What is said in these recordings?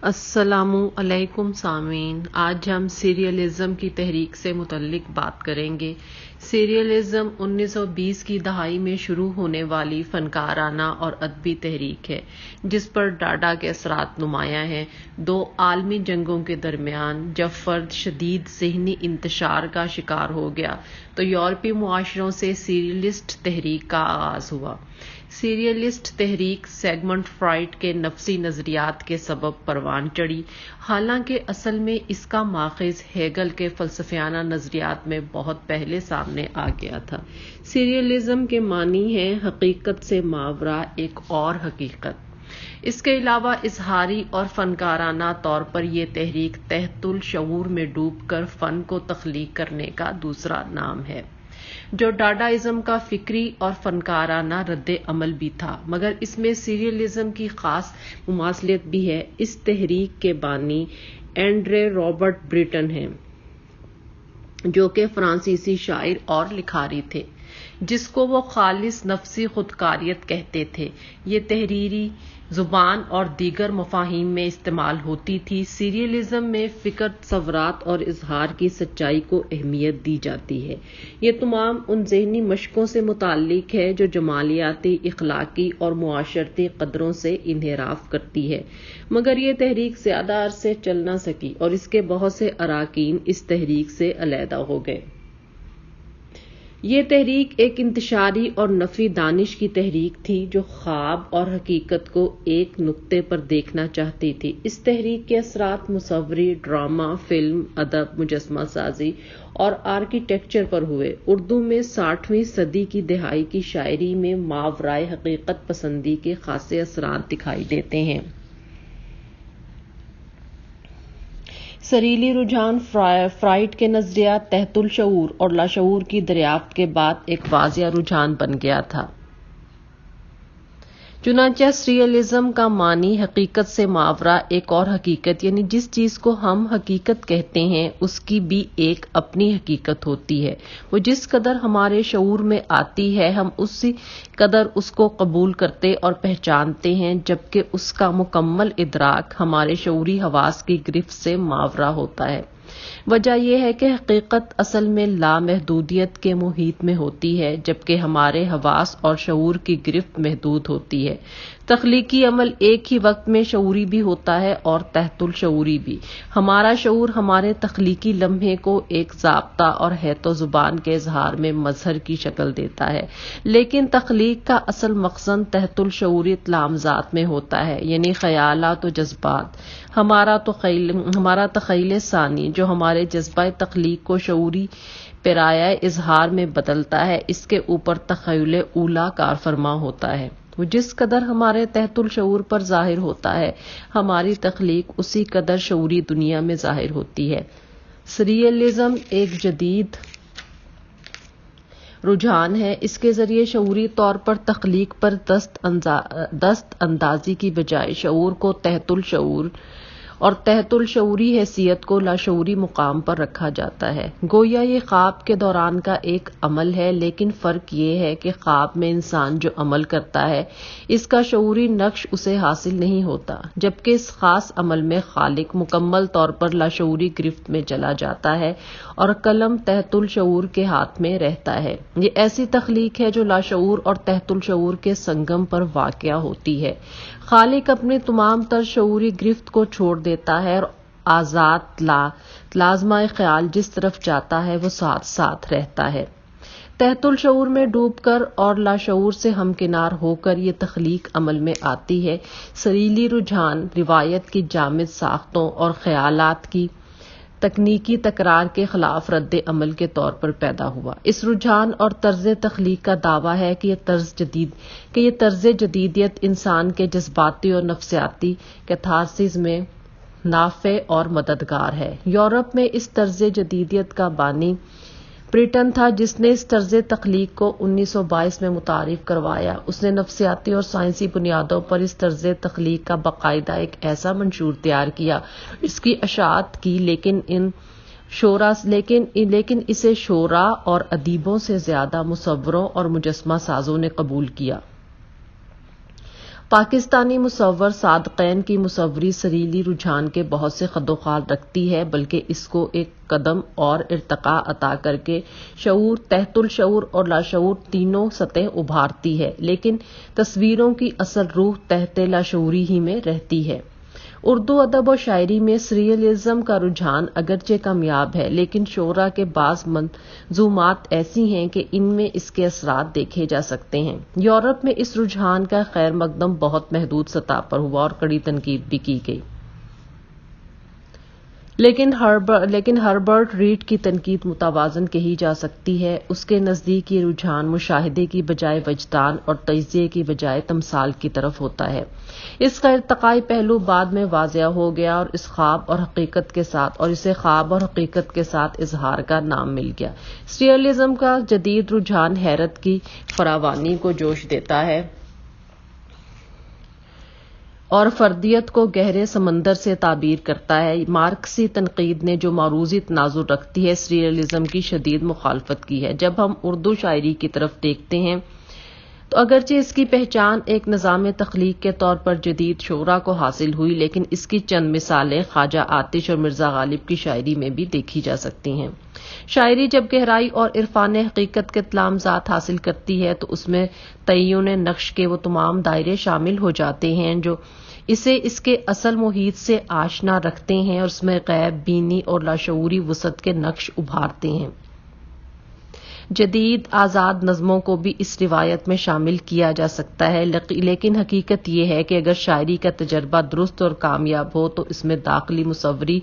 السلام علیکم سامعین، آج ہم سیریلزم کی تحریک سے متعلق بات کریں گے۔ سیریلزم 1920 کی دہائی میں شروع ہونے والی فنکارانہ اور ادبی تحریک ہے جس پر ڈاڈا کے اثرات نمایاں ہیں۔ دو عالمی جنگوں کے درمیان جب فرد شدید ذہنی انتشار کا شکار ہو گیا تو یورپی معاشروں سے سیریلسٹ تحریک کا آغاز ہوا۔ سیریلسٹ تحریک سیگمنڈ فرائڈ کے نفسی نظریات کے سبب پروان چڑھی، حالانکہ اصل میں اس کا ماخذ ہیگل کے فلسفیانہ نظریات میں بہت پہلے سامنے آ گیا تھا۔ سیریلزم کے معنی ہے حقیقت سے ماورا ایک اور حقیقت۔ اس کے علاوہ اظہاری اور فنکارانہ طور پر یہ تحریک تحت الشعور میں ڈوب کر فن کو تخلیق کرنے کا دوسرا نام ہے، جو ڈاڈائزم کا فکری اور فنکارانہ رد عمل بھی تھا، مگر اس میں سیریلزم کی خاص مماثلت بھی ہے۔ اس تحریک کے بانی اینڈرے رابرٹ بریٹن ہیں، جو کہ فرانسیسی شاعر اور لکھاری تھے، جس کو وہ خالص نفسی خودکاریت کہتے تھے۔ یہ تحریری زبان اور دیگر مفاہیم میں استعمال ہوتی تھی۔ سیریلزم میں فکر، تصورات اور اظہار کی سچائی کو اہمیت دی جاتی ہے۔ یہ تمام ان ذہنی مشقوں سے متعلق ہے جو جمالیاتی، اخلاقی اور معاشرتی قدروں سے انحراف کرتی ہے، مگر یہ تحریک زیادہ عرصے چل نہ سکی اور اس کے بہت سے اراکین اس تحریک سے علیحدہ ہو گئے۔ یہ تحریک ایک انتشاری اور نفی دانش کی تحریک تھی جو خواب اور حقیقت کو ایک نقطے پر دیکھنا چاہتی تھی۔ اس تحریک کے اثرات مصوری، ڈرامہ، فلم، ادب، مجسمہ سازی اور آرکیٹیکچر پر ہوئے۔ اردو میں 60ویں صدی کی دہائی کی شاعری میں ماورائے حقیقت پسندی کے خاصے اثرات دکھائی دیتے ہیں۔ سریلی رجحان فرائڈ کے نظریات تحت الشعور اور لاشعور کی دریافت کے بعد ایک واضح رجحان بن گیا تھا۔ چنانچہ سیریلزم کا معنی حقیقت سے ماورا ایک اور حقیقت، یعنی جس چیز کو ہم حقیقت کہتے ہیں اس کی بھی ایک اپنی حقیقت ہوتی ہے۔ وہ جس قدر ہمارے شعور میں آتی ہے ہم اسی قدر اس کو قبول کرتے اور پہچانتے ہیں، جبکہ اس کا مکمل ادراک ہمارے شعوری حواس کی گرفت سے ماورا ہوتا ہے۔ وجہ یہ ہے کہ حقیقت اصل میں لامحدودیت کے محیط میں ہوتی ہے، جبکہ ہمارے حواس اور شعور کی گرفت محدود ہوتی ہے۔ تخلیقی عمل ایک ہی وقت میں شعوری بھی ہوتا ہے اور تحت الشعوری بھی۔ ہمارا شعور ہمارے تخلیقی لمحے کو ایک ضابطہ اور حیط و زبان کے اظہار میں مظہر کی شکل دیتا ہے، لیکن تخلیق کا اصل مخزن تحت الشعوری لامزات میں ہوتا ہے، یعنی خیالات و جذبات۔ ہمارا تخیل ثانی جو ہمارے جذبہ تخلیق کو شعوری پیرایہ اظہار میں بدلتا ہے، اس کے اوپر تخیل اولیٰ کار فرما ہوتا ہے۔ وہ جس قدر ہمارے تحت الشعور پر ظاہر ہوتا ہے ہماری تخلیق اسی قدر شعوری دنیا میں ظاہر ہوتی ہے۔ سیریلزم ایک جدید رجحان ہے۔ اس کے ذریعے شعوری طور پر تخلیق پر دست اندازی کی بجائے شعور کو تحت الشعور اور تحت الشعوری حیثیت کو لاشعوری مقام پر رکھا جاتا ہے۔ گویا یہ خواب کے دوران کا ایک عمل ہے، لیکن فرق یہ ہے کہ خواب میں انسان جو عمل کرتا ہے اس کا شعوری نقش اسے حاصل نہیں ہوتا، جبکہ اس خاص عمل میں خالق مکمل طور پر لاشعوری گرفت میں چلا جاتا ہے اور قلم تحت الشعور کے ہاتھ میں رہتا ہے۔ یہ ایسی تخلیق ہے جو لاشعور اور تحت الشعور کے سنگم پر واقع ہوتی ہے۔ خالق اپنے تمام تر شعوری گرفت کو چھوڑ دیتا ہے اور آزاد لازمہ خیال جس طرف جاتا ہے وہ ساتھ ساتھ رہتا ہے۔ تحت الشعور میں ڈوب کر اور لاشعور سے ہمکنار ہو کر یہ تخلیق عمل میں آتی ہے۔ سریلی رجحان روایت کی جامد ساختوں اور خیالات کی تکنیکی تکرار کے خلاف رد عمل کے طور پر پیدا ہوا۔ اس رجحان اور طرز تخلیق کا دعویٰ ہے کہ یہ طرز جدیدیت انسان کے جذباتی اور نفسیاتی کیتھارسس میں نافع اور مددگار ہے۔ یورپ میں اس طرز جدیدیت کا بانی بریٹن تھا، جس نے اس طرز تخلیق کو 1922 میں متعارف کروایا۔ اس نے نفسیاتی اور سائنسی بنیادوں پر اس طرز تخلیق کا باقاعدہ ایک ایسا منشور تیار کیا، اس کی اشاعت کی، لیکن اسے شعراء اور ادیبوں سے زیادہ مصوروں اور مجسمہ سازوں نے قبول کیا۔ پاکستانی مصور صادقین کی مصوری سریلی رجحان کے بہت سے خد و خال رکھتی ہے، بلکہ اس کو ایک قدم اور ارتقاء عطا کر کے شعور، تحت الشعور اور لاشعور تینوں سطح ابھارتی ہے، لیکن تصویروں کی اصل روح تحت لاشعوری ہی میں رہتی ہے۔ اردو ادب و شاعری میں سریلزم کا رجحان اگرچہ کامیاب ہے، لیکن شعراء کے بعض منظومات ایسی ہیں کہ ان میں اس کے اثرات دیکھے جا سکتے ہیں۔ یورپ میں اس رجحان کا خیر مقدم بہت محدود سطح پر ہوا اور کڑی تنقید بھی کی گئی، لیکن ہربرٹ ریڈ کی تنقید متوازن کہی جا سکتی ہے۔ اس کے نزدیک یہ رجحان مشاہدے کی بجائے وجدان اور تجزیے کی بجائے تمثال کی طرف ہوتا ہے۔ اس کا ارتقائی پہلو بعد میں واضح ہو گیا اور اسے خواب اور حقیقت کے ساتھ اظہار کا نام مل گیا۔ سریلزم کا جدید رجحان حیرت کی فراوانی کو جوش دیتا ہے اور فردیت کو گہرے سمندر سے تعبیر کرتا ہے۔ مارکسی تنقید نے جو معروضی تناظر رکھتی ہے، سریلزم کی شدید مخالفت کی ہے۔ جب ہم اردو شاعری کی طرف دیکھتے ہیں تو اگرچہ اس کی پہچان ایک نظام تخلیق کے طور پر جدید شعراء کو حاصل ہوئی، لیکن اس کی چند مثالیں خواجہ آتش اور مرزا غالب کی شاعری میں بھی دیکھی جا سکتی ہیں۔ شاعری جب گہرائی اور عرفان حقیقت کے تلامذات حاصل کرتی ہے تو اس میں تعین نقش کے وہ تمام دائرے شامل ہو جاتے ہیں جو اسے اس کے اصل محیط سے آشنا رکھتے ہیں اور اس میں غیب بینی اور لاشعوری وسعت کے نقش ابھارتے ہیں۔ جدید آزاد نظموں کو بھی اس روایت میں شامل کیا جا سکتا ہے، لیکن حقیقت یہ ہے کہ اگر شاعری کا تجربہ درست اور کامیاب ہو تو اس میں داخلی مصوری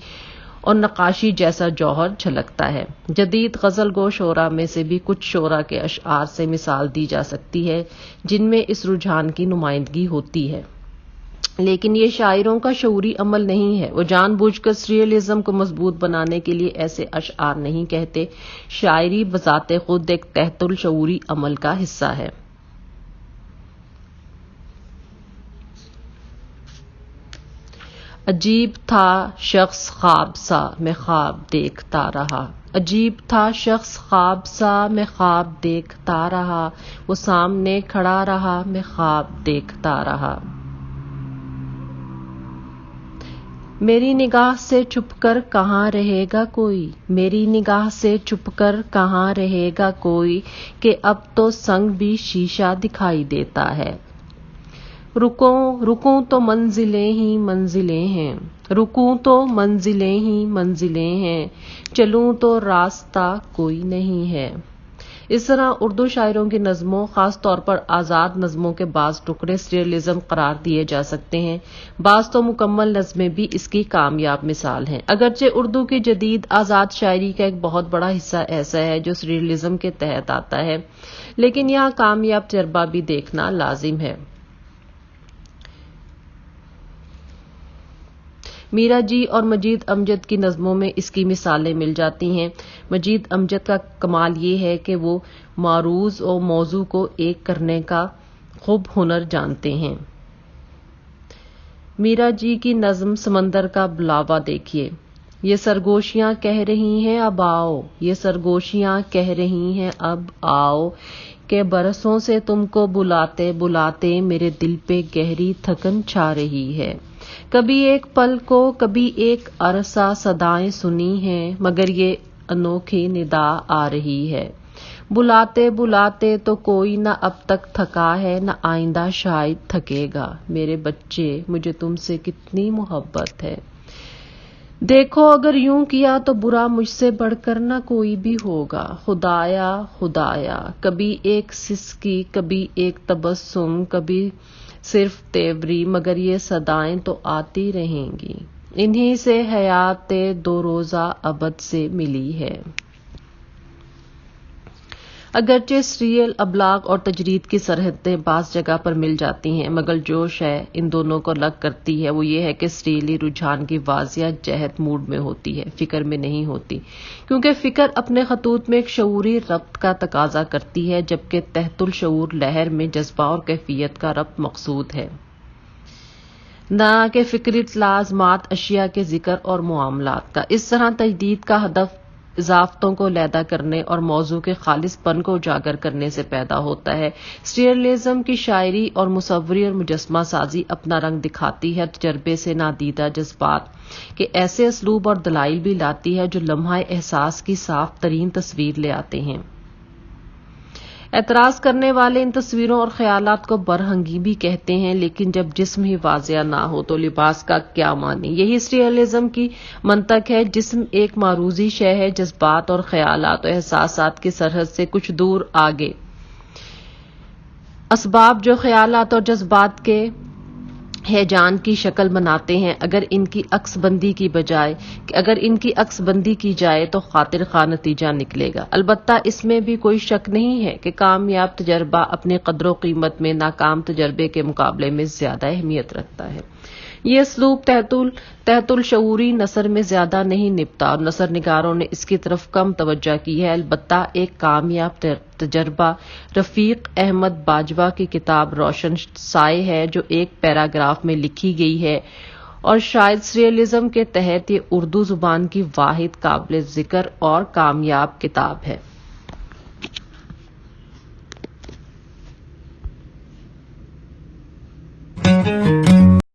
اور نقاشی جیسا جوہر جھلکتا ہے۔ جدید غزل گو شعراء میں سے بھی کچھ شعراء کے اشعار سے مثال دی جا سکتی ہے جن میں اس رجحان کی نمائندگی ہوتی ہے، لیکن یہ شاعروں کا شعوری عمل نہیں ہے۔ وہ جان بوجھ کر سریلزم کو مضبوط بنانے کے لیے ایسے اشعار نہیں کہتے۔ شاعری بذات خود ایک تحت الشعوری عمل کا حصہ ہے۔ عجیب تھا شخص خواب سا میں خواب دیکھتا رہا، عجیب تھا شخص خواب سا میں خواب دیکھتا رہا، وہ سامنے کھڑا رہا میں خواب دیکھتا رہا۔ میری نگاہ سے چھپ کر کہاں رہے گا کوئی، میری نگاہ سے چھپ کر کہاں رہے گا کوئی، کہ اب تو سنگ بھی شیشہ دکھائی دیتا ہے۔ رکوں تو منزلیں ہی منزلیں ہیں، رکوں تو منزلیں ہی منزلیں ہیں، چلوں تو راستہ کوئی نہیں ہے۔ اس طرح اردو شاعروں کی نظموں، خاص طور پر آزاد نظموں کے بعض ٹکڑے سریلزم قرار دیے جا سکتے ہیں۔ بعض تو مکمل نظمیں بھی اس کی کامیاب مثال ہیں۔ اگرچہ اردو کی جدید آزاد شاعری کا ایک بہت بڑا حصہ ایسا ہے جو سریلزم کے تحت آتا ہے، لیکن یہاں کامیاب تجربہ بھی دیکھنا لازم ہے۔ میرا جی اور مجید امجد کی نظموں میں اس کی مثالیں مل جاتی ہیں۔ مجید امجد کا کمال یہ ہے کہ وہ معروض اور موضوع کو ایک کرنے کا خوب ہنر جانتے ہیں۔ میرا جی کی نظم سمندر کا بلاوا دیکھیے۔ یہ سرگوشیاں کہہ رہی ہیں اب آؤ، یہ سرگوشیاں کہہ رہی ہیں اب آؤ، کہ برسوں سے تم کو بلاتے بلاتے میرے دل پہ گہری تھکن چھا رہی ہے۔ کبھی ایک پل کو کبھی ایک عرصہ صدائیں سنی ہیں، مگر یہ انوکھی ندا آ رہی ہے۔ بلاتے بلاتے تو کوئی نہ اب تک تھکا ہے، نہ آئندہ شاید تھکے گا۔ میرے بچے، مجھے تم سے کتنی محبت ہے۔ دیکھو اگر یوں کیا تو برا مجھ سے بڑھ کر نہ کوئی بھی ہوگا۔ خدایا خدایا، کبھی ایک سسکی، کبھی ایک تبسم، کبھی صرف تیوری، مگر یہ صدائیں تو آتی رہیں گی۔ انہی سے حیات دو روزہ ابد سے ملی ہے۔ اگرچہ سریل ابلاغ اور تجرید کی سرحدیں بعض جگہ پر مل جاتی ہیں، مگر جو شے ان دونوں کو الگ کرتی ہے وہ یہ ہے کہ سریلی رجحان کی واضح جہت موڈ میں ہوتی ہے، فکر میں نہیں ہوتی، کیونکہ فکر اپنے خطوط میں ایک شعوری ربط کا تقاضا کرتی ہے، جبکہ تحت الشعور لہر میں جذبہ اور کیفیت کا ربط مقصود ہے، نہ کہ فکری لازمات، اشیاء کے ذکر اور معاملات کا۔ اس طرح تجدید کا ہدف اضافتوں کو علیحدہ کرنے اور موضوع کے خالص پن کو اجاگر کرنے سے پیدا ہوتا ہے۔ سریلزم کی شاعری اور مصوری اور مجسمہ سازی اپنا رنگ دکھاتی ہے، تجربے سے نادیدہ جذبات کے ایسے اسلوب اور دلائل بھی لاتی ہے جو لمحہ احساس کی صاف ترین تصویر لے آتے ہیں۔ اعتراض کرنے والے ان تصویروں اور خیالات کو برہنگی بھی کہتے ہیں، لیکن جب جسم ہی واضح نہ ہو تو لباس کا کیا معنی؟ یہی سریلزم کی منطق ہے۔ جسم ایک معروضی شے ہے، جذبات اور خیالات اور احساسات کی سرحد سے کچھ دور آگے اسباب جو خیالات اور جذبات کے ہیجان کی شکل بناتے ہیں، اگر ان کی عکس بندی کی جائے تو خاطر خواہ نتیجہ نکلے گا۔ البتہ اس میں بھی کوئی شک نہیں ہے کہ کامیاب تجربہ اپنی قدر و قیمت میں ناکام تجربے کے مقابلے میں زیادہ اہمیت رکھتا ہے۔ یہ اسلوب تحت الشعوری نثر میں زیادہ نہیں نپتا اور نثر نگاروں نے اس کی طرف کم توجہ کی ہے۔ البتہ ایک کامیاب تجربہ رفیق احمد باجوہ کی کتاب روشن سائے ہے، جو ایک پیراگراف میں لکھی گئی ہے اور شاید سریلزم کے تحت یہ اردو زبان کی واحد قابل ذکر اور کامیاب کتاب ہے۔